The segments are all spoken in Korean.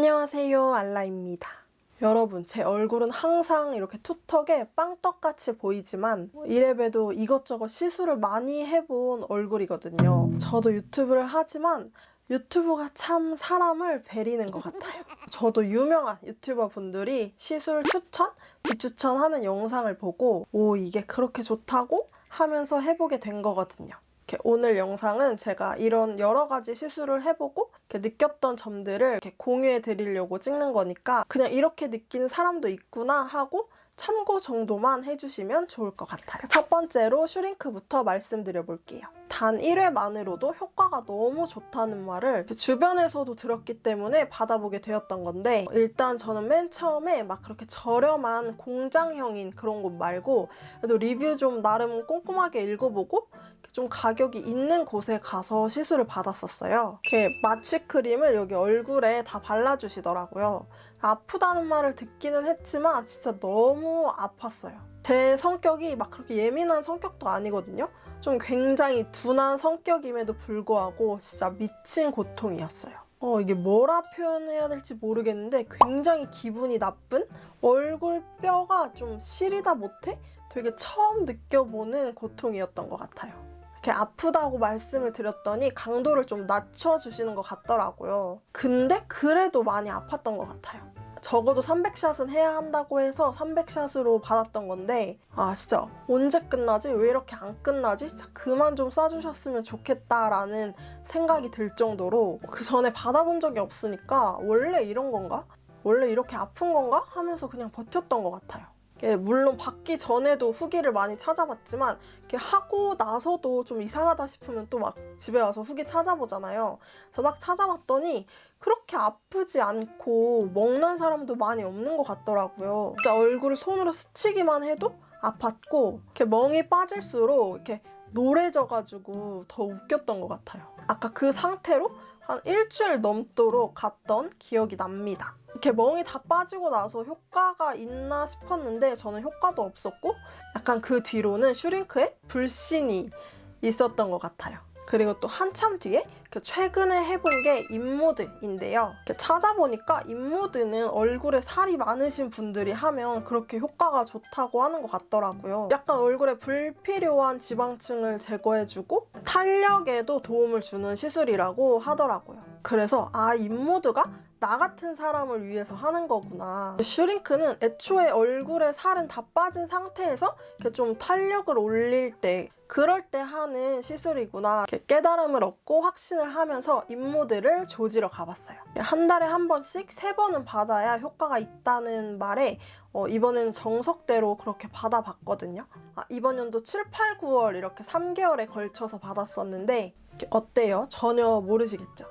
안녕하세요, 알라입니다. 여러분, 제 얼굴은 항상 이렇게 투턱에 빵떡같이 보이지만 이래봬도 이것저것 시술을 많이 해본 얼굴이거든요. 저도 유튜브를 하지만 유튜브가 참 사람을 베리는 것 같아요. 저도 유명한 유튜버 분들이 시술 추천, 비추천하는 영상을 보고 이게 그렇게 좋다고 하면서 해보게 된 거거든요. 오늘 영상은 제가 이런 여러 가지 시술을 해보고 느꼈던 점들을 이렇게 공유해 드리려고 찍는 거니까 그냥 이렇게 느끼는 사람도 있구나 하고 참고 정도만 해주시면 좋을 것 같아요. 첫 번째로 슈링크부터 말씀드려 볼게요. 단 1회만으로도 효과가 너무 좋다는 말을 주변에서도 들었기 때문에 받아보게 되었던 건데, 일단 저는 맨 처음에 막 그렇게 저렴한 공장형인 그런 곳 말고 그래도 리뷰 좀 나름 꼼꼼하게 읽어보고 좀 가격이 있는 곳에 가서 시술을 받았었어요. 이렇게 마취크림을 여기 얼굴에 다 발라주시더라고요. 아프다는 말을 듣기는 했지만 진짜 너무 아팠어요. 제 성격이 막 그렇게 예민한 성격도 아니거든요. 좀 굉장히 둔한 성격임에도 불구하고 진짜 미친 고통이었어요. 이게 뭐라 표현해야 될지 모르겠는데 굉장히 기분이 나쁜? 얼굴 뼈가 좀 시리다 못해 되게 처음 느껴보는 고통이었던 것 같아요. 이렇게 아프다고 말씀을 드렸더니 강도를 좀 낮춰주시는 것 같더라고요. 근데 그래도 많이 아팠던 것 같아요. 적어도 300샷은 해야 한다고 해서 300샷으로 받았던 건데 진짜 언제 끝나지? 왜 이렇게 안 끝나지? 진짜 그만 좀 쏴주셨으면 좋겠다라는 생각이 들 정도로 그 전에 받아본 적이 없으니까 원래 이런 건가? 원래 이렇게 아픈 건가? 하면서 그냥 버텼던 것 같아요. 물론 받기 전에도 후기를 많이 찾아봤지만 이렇게 하고 나서도 좀 이상하다 싶으면 또 막 집에 와서 후기 찾아보잖아요. 그래서 막 찾아봤더니 그렇게 아프지 않고 먹는 사람도 많이 없는 것 같더라고요. 진짜 얼굴을 손으로 스치기만 해도 아팠고 이렇게 멍이 빠질수록 이렇게 노래져가지고 더 웃겼던 것 같아요. 아까 그 상태로 한 일주일 넘도록 갔던 기억이 납니다. 이렇게 멍이 다 빠지고 나서 효과가 있나 싶었는데 저는 효과도 없었고 약간 그 뒤로는 슈링크에 불신이 있었던 것 같아요. 그리고 또 한참 뒤에 최근에 해본 게 인모드인데요. 찾아보니까 인모드는 얼굴에 살이 많으신 분들이 하면 그렇게 효과가 좋다고 하는 것 같더라고요. 약간 얼굴에 불필요한 지방층을 제거해주고 탄력에도 도움을 주는 시술이라고 하더라고요. 그래서 인모드가 나 같은 사람을 위해서 하는 거구나. 슈링크는 애초에 얼굴에 살은 다 빠진 상태에서 이렇게 좀 탄력을 올릴 때 그럴 때 하는 시술이구나 이렇게 깨달음을 얻고 확신을 하면서 인모드를 조지러 가봤어요. 한 달에 한 번씩 3번은 받아야 효과가 있다는 말에 이번에는 정석대로 그렇게 받아봤거든요. 이번 연도 7, 8, 9월 이렇게 3개월에 걸쳐서 받았었는데 어때요? 전혀 모르시겠죠?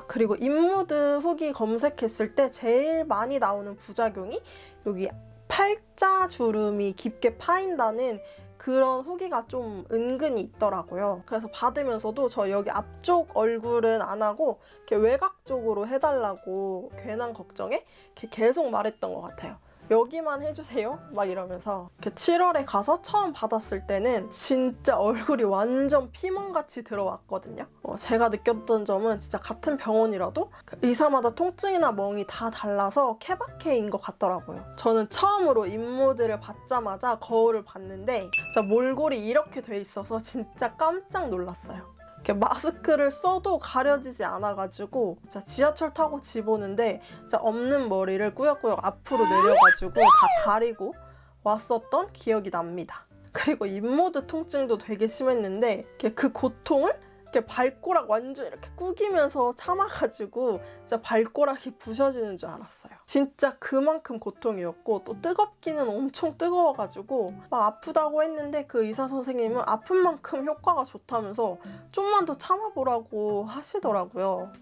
그리고 인모드 후기 검색했을 때 제일 많이 나오는 부작용이 여기 팔자주름이 깊게 파인다는 그런 후기가 좀 은근히 있더라고요. 그래서 받으면서도 저 여기 앞쪽 얼굴은 안 하고 이렇게 외곽 쪽으로 해달라고 괜한 걱정에 이렇게 계속 말했던 것 같아요. 여기만 해주세요 막 이러면서 7월에 가서 처음 받았을 때는 진짜 얼굴이 완전 피멍같이 들어왔거든요. 제가 느꼈던 점은 진짜 같은 병원이라도 의사마다 통증이나 멍이 다 달라서 케바케인 것 같더라고요. 저는 처음으로 인모드를 받자마자 거울을 봤는데 진짜 몰골이 이렇게 돼 있어서 진짜 깜짝 놀랐어요. 마스크를 써도 가려지지 않아가지고 진짜 지하철 타고 집 오는데 진짜 없는 머리를 꾸역꾸역 앞으로 내려가지고 다 가리고 왔었던 기억이 납니다. 그리고 인모드 통증도 되게 심했는데 그 고통을 이렇게 발꼬락 완전 이렇게 구기면서 참아가지고 진짜 발꼬락이 부셔지는 줄 알았어요. 진짜 그만큼 고통이었고 또 뜨겁기는 엄청 뜨거워가지고 막 아프다고 했는데 그 의사 선생님은 아픈 만큼 효과가 좋다면서 좀만 더 참아보라고 하시더라고요.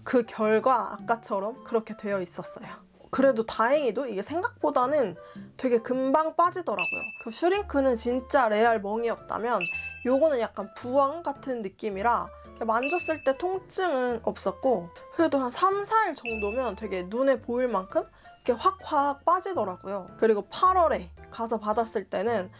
그 결과 아까처럼 그렇게 되어 있었어요. 그래도 다행히도 이게 생각보다는 되게 금방 빠지더라고요. 그 슈링크는 진짜 레알 멍이었다면 요거는 약간 부항 같은 느낌이라 만졌을 때 통증은 없었고 그래도 한 3, 4일 정도면 되게 눈에 보일 만큼 이렇게 확확 빠지더라고요. 그리고 8월에 가서 받았을 때는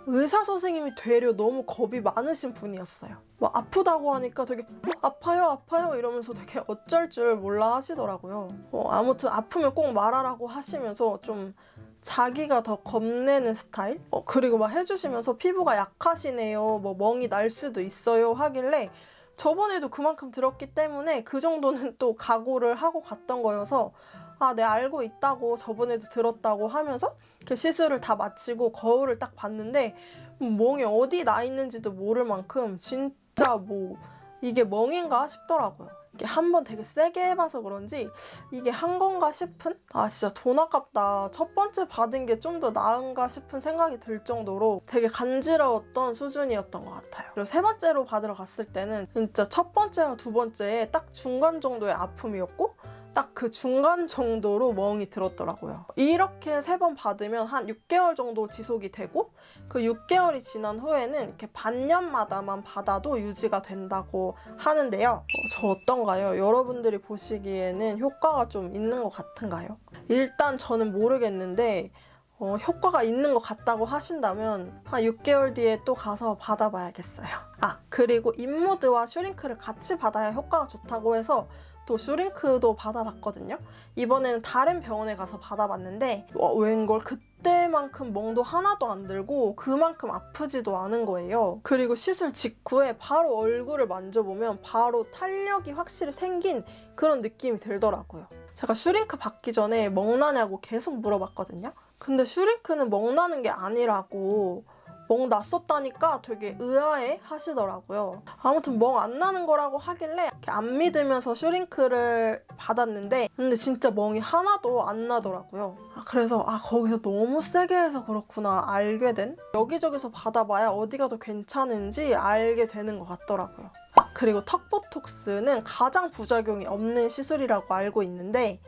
의사 선생님이 되려 너무 겁이 많으신 분이었어요. 뭐 아프다고 하니까 되게 아파요 아파요 이러면서 되게 어쩔 줄 몰라 하시더라고요. 아무튼 아프면 꼭 말하라고 하시면서 좀 자기가 더 겁내는 스타일? 그리고 막 해주시면서 피부가 약하시네요, 뭐 멍이 날 수도 있어요 하길래 저번에도 그만큼 들었기 때문에 그 정도는 또 각오를 하고 갔던 거여서 아, 네 알고 있다고 저번에도 들었다고 하면서 그 시술을 다 마치고 거울을 딱 봤는데 멍이 어디 나 있는지도 모를 만큼 진짜 뭐 이게 멍인가 싶더라고요. 이게 한번 되게 세게 해봐서 그런지 이게 한 건가 싶은? 아 진짜 돈 아깝다. 첫 번째 받은 게 좀 더 나은가 싶은 생각이 들 정도로 되게 간지러웠던 수준이었던 것 같아요. 그리고 세 번째로 받으러 갔을 때는 진짜 첫 번째와 두 번째에 딱 중간 정도의 아픔이었고 딱 그 중간 정도로 멍이 들었더라고요. 이렇게 3번 받으면 한 6개월 정도 지속이 되고 그 6개월이 지난 후에는 이렇게 반년마다만 받아도 유지가 된다고 하는데요. 저 어떤가요? 여러분들이 보시기에는 효과가 좀 있는 것 같은가요? 일단 저는 모르겠는데 효과가 있는 것 같다고 하신다면 한 6개월 뒤에 또 가서 받아봐야겠어요. 아, 그리고 입모드와 슈링크를 같이 받아야 효과가 좋다고 해서 또 슈링크도 받아봤거든요. 이번에는 다른 병원에 가서 받아봤는데 웬걸 그때만큼 멍도 하나도 안 들고 그만큼 아프지도 않은 거예요. 그리고 시술 직후에 바로 얼굴을 만져보면 바로 탄력이 확실히 생긴 그런 느낌이 들더라고요. 제가 슈링크 받기 전에 멍나냐고 계속 물어봤거든요. 근데 슈링크는 멍나는 게 아니라고 멍 났었다니까 되게 의아해 하시더라고요. 아무튼 멍 안 나는 거라고 하길래 이렇게 안 믿으면서 슈링크를 받았는데 근데 진짜 멍이 하나도 안 나더라고요. 그래서 거기서 너무 세게 해서 그렇구나 알게 된? 여기저기서 받아봐야 어디가 더 괜찮은지 알게 되는 것 같더라고요. 그리고 턱보톡스는 가장 부작용이 없는 시술이라고 알고 있는데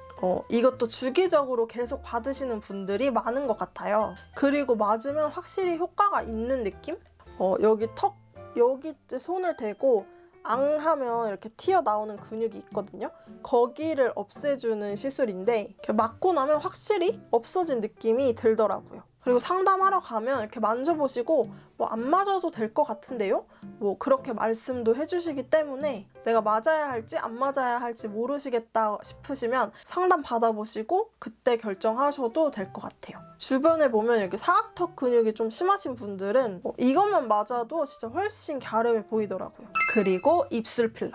이것도 주기적으로 계속 받으시는 분들이 많은 것 같아요. 그리고 맞으면 확실히 효과가 있는 느낌? 여기 손을 대고 앙 하면 이렇게 튀어나오는 근육이 있거든요. 거기를 없애주는 시술인데 이렇게 맞고 나면 확실히 없어진 느낌이 들더라고요. 그리고 상담하러 가면 이렇게 만져보시고 뭐 안 맞아도 될 것 같은데요? 뭐 그렇게 말씀도 해주시기 때문에 내가 맞아야 할지 안 맞아야 할지 모르시겠다 싶으시면 상담 받아보시고 그때 결정하셔도 될 것 같아요. 주변에 보면 여기 사각턱 근육이 좀 심하신 분들은 이것만 맞아도 진짜 훨씬 갸름해 보이더라고요. 그리고 입술 필러.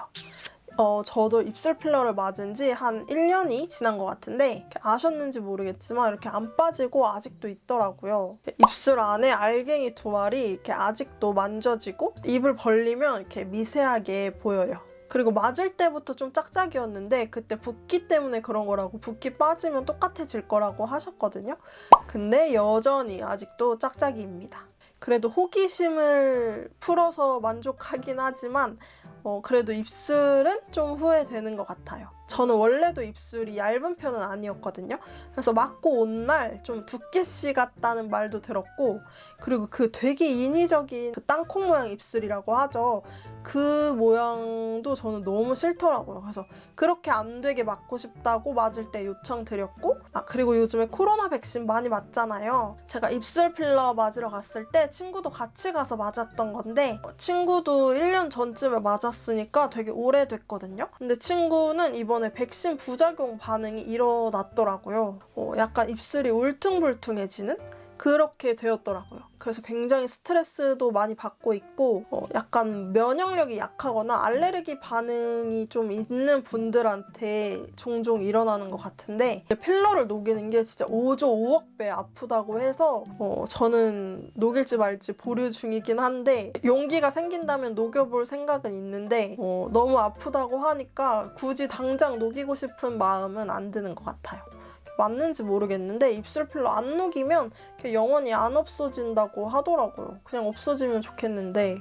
저도 입술 필러를 맞은 지 한 1년이 지난 것 같은데 아셨는지 모르겠지만 이렇게 안 빠지고 아직도 있더라고요. 입술 안에 알갱이 2알이 이렇게 아직도 만져지고 입을 벌리면 이렇게 미세하게 보여요. 그리고 맞을 때부터 좀 짝짝이었는데 그때 붓기 때문에 그런 거라고 붓기 빠지면 똑같아질 거라고 하셨거든요. 근데 여전히 아직도 짝짝이입니다. 그래도 호기심을 풀어서 만족하긴 하지만 그래도 입술은 좀 후회되는 것 같아요. 저는 원래도 입술이 얇은 편은 아니었거든요. 그래서 맞고 온 날 좀 두께씨 같다는 말도 들었고 그리고 그 되게 인위적인 그 땅콩 모양 입술이라고 하죠. 그 모양도 저는 너무 싫더라고요. 그래서 그렇게 안 되게 맞고 싶다고 맞을 때 요청드렸고 그리고 요즘에 코로나 백신 많이 맞잖아요. 제가 입술 필러 맞으러 갔을 때 친구도 같이 가서 맞았던 건데 친구도 1년 전쯤에 맞았으니까 되게 오래됐거든요. 근데 친구는 이번에 백신 부작용 반응이 일어났더라고요. 약간 입술이 울퉁불퉁해지는? 그렇게 되었더라고요. 그래서 굉장히 스트레스도 많이 받고 있고 약간 면역력이 약하거나 알레르기 반응이 좀 있는 분들한테 종종 일어나는 것 같은데 필러를 녹이는 게 진짜 5조 5억 배 아프다고 해서 저는 녹일지 말지 보류 중이긴 한데 용기가 생긴다면 녹여볼 생각은 있는데 너무 아프다고 하니까 굳이 당장 녹이고 싶은 마음은 안 드는 것 같아요. 맞는지 모르겠는데 입술 필러 안 녹이면 영원히 안 없어진다고 하더라고요. 그냥 없어지면 좋겠는데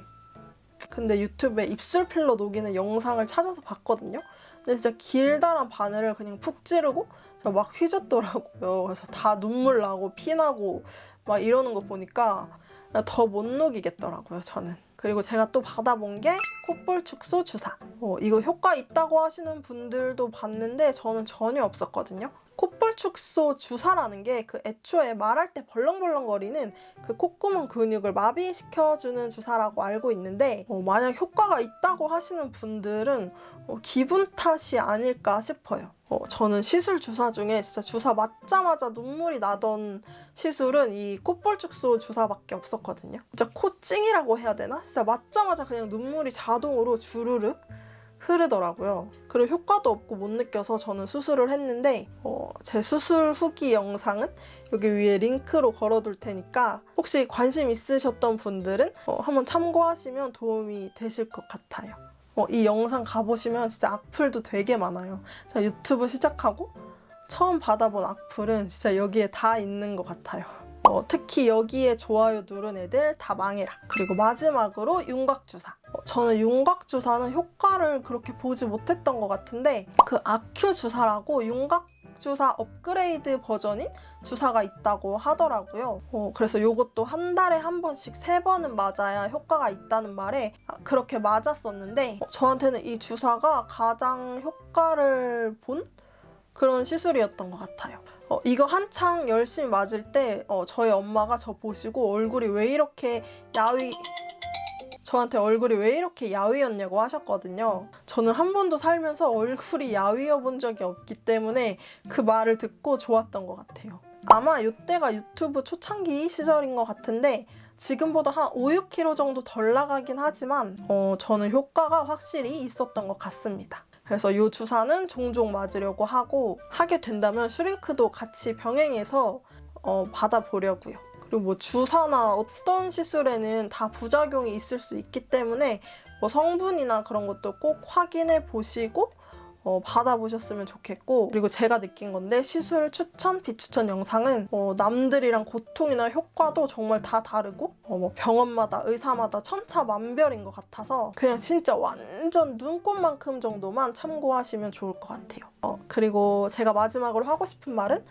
근데 유튜브에 입술 필러 녹이는 영상을 찾아서 봤거든요. 근데 진짜 길다란 바늘을 그냥 푹 찌르고 막 휘젓더라고요. 그래서 다 눈물 나고 피 나고 막 이러는 거 보니까 더 못 녹이겠더라고요, 저는. 그리고 제가 또 받아본 게 콧볼 축소 주사. 이거 효과 있다고 하시는 분들도 봤는데 저는 전혀 없었거든요. 콧볼 콧볼 축소 주사라는 게 그 애초에 말할 때 벌렁벌렁거리는 그 콧구멍 근육을 마비시켜주는 주사라고 알고 있는데 만약 효과가 있다고 하시는 분들은 기분 탓이 아닐까 싶어요. 저는 시술 주사 중에 진짜 주사 맞자마자 눈물이 나던 시술은 이 콧볼 축소 주사밖에 없었거든요. 진짜 코찡이라고 해야 되나? 진짜 맞자마자 그냥 눈물이 자동으로 주르륵 흐르더라고요. 그리고 효과도 없고 못 느껴서 저는 수술을 했는데 제 수술 후기 영상은 여기 위에 링크로 걸어둘 테니까 혹시 관심 있으셨던 분들은 한번 참고하시면 도움이 되실 것 같아요. 이 영상 가보시면 진짜 악플도 되게 많아요. 제가 유튜브 시작하고 처음 받아본 악플은 진짜 여기에 다 있는 것 같아요. 특히 여기에 좋아요 누른 애들 다 망해라. 그리고 마지막으로 윤곽주사. 저는 윤곽주사는 효과를 그렇게 보지 못했던 것 같은데 그 아큐주사라고 윤곽주사 업그레이드 버전인 주사가 있다고 하더라고요. 그래서 이것도 한 달에 한 번씩 3번은 맞아야 효과가 있다는 말에 그렇게 맞았었는데 저한테는 이 주사가 가장 효과를 본 그런 시술이었던 것 같아요. 이거 한창 열심히 맞을 때 저희 엄마가 저 보시고 저한테 얼굴이 왜 이렇게 야위였냐고 하셨거든요. 저는 한 번도 살면서 얼굴이 야위여 본 적이 없기 때문에 그 말을 듣고 좋았던 것 같아요. 아마 이때가 유튜브 초창기 시절인 것 같은데 지금보다 한 5, 6kg 정도 덜 나가긴 하지만 저는 효과가 확실히 있었던 것 같습니다. 그래서 이 주사는 종종 맞으려고 하고 하게 된다면 슈링크도 같이 병행해서 받아보려고요. 그리고 뭐 주사나 어떤 시술에는 다 부작용이 있을 수 있기 때문에 뭐 성분이나 그런 것도 꼭 확인해 보시고 받아보셨으면 좋겠고, 그리고 제가 느낀 건데 시술 추천, 비추천 영상은 남들이랑 고통이나 효과도 정말 다 다르고 뭐 병원마다 의사마다 천차만별인 것 같아서 그냥 진짜 완전 눈꽃만큼 정도만 참고하시면 좋을 것 같아요. 그리고 제가 마지막으로 하고 싶은 말은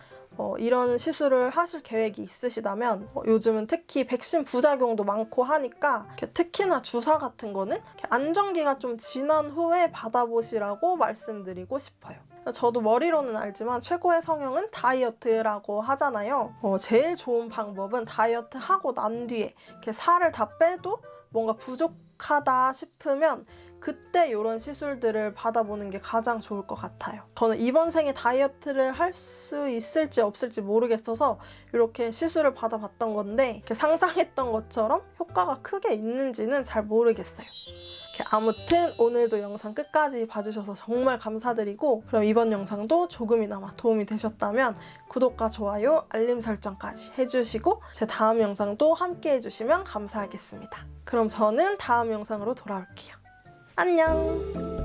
이런 시술을 하실 계획이 있으시다면 요즘은 특히 백신 부작용도 많고 하니까 특히나 주사 같은 거는 안정기가 좀 지난 후에 받아보시라고 말씀드리고 싶어요. 저도 머리로는 알지만 최고의 성형은 다이어트라고 하잖아요. 제일 좋은 방법은 다이어트 하고 난 뒤에 이렇게 살을 다 빼도 뭔가 부족하다 싶으면 그때 이런 시술들을 받아보는 게 가장 좋을 것 같아요. 저는 이번 생에 다이어트를 할 수 있을지 없을지 모르겠어서 이렇게 시술을 받아봤던 건데 이렇게 상상했던 것처럼 효과가 크게 있는지는 잘 모르겠어요. 아무튼 오늘도 영상 끝까지 봐주셔서 정말 감사드리고, 그럼 이번 영상도 조금이나마 도움이 되셨다면 구독과 좋아요, 알림 설정까지 해주시고 제 다음 영상도 함께 해주시면 감사하겠습니다. 그럼 저는 다음 영상으로 돌아올게요. 안녕!